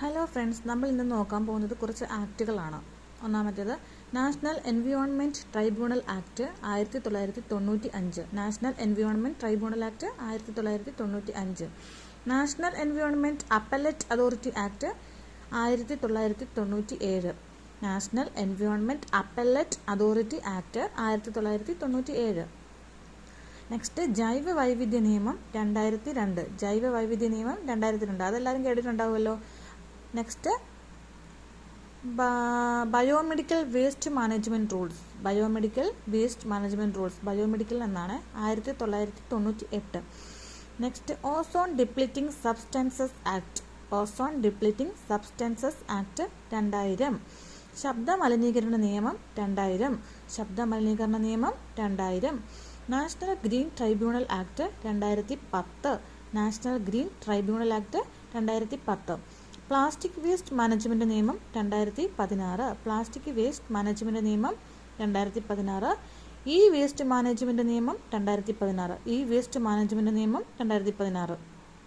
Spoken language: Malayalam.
ഹലോ ഫ്രണ്ട്സ്, നമ്മൾ ഇന്ന് നോക്കാൻ പോകുന്നത് കുറച്ച് ആക്റ്റുകളാണ്. ഒന്നാമത്തേത് national environment tribunal act 1995. National environment tribunal act 1995. National environment appellate authority act 1997. National environment appellate authority act 1997. Next ജൈവ വൈവിധ്യ നിയമം 2002. ജൈവ വൈവിധ്യ നിയമം 2002 അതെല്ലാവരും കേട്ടിട്ടുണ്ടാവുമല്ലോ. Next biomedical waste management rules. Biomedical waste management rules, biomedical എന്നാണ്, 1998. Next ozone depleting substances act. Ozone depleting substances act 2000. ശബ്ദ മലിനീകരണ നിയമം 2000. ശബ്ദ മലിനീകരണ നിയമം 2000. National green tribunal act 2010. National green tribunal act 2010. Plastic waste management നിയമം 2016. പ്ലാസ്റ്റിക് വേസ്റ്റ് മാനേജ്മെൻറ്റ് നിയമം 2016. ഇ വേസ്റ്റ് മാനേജ്മെൻറ്റ് നിയമം 2016. ഇ വേസ്റ്റ് മാനേജ്മെൻറ്റ് നിയമം 2016.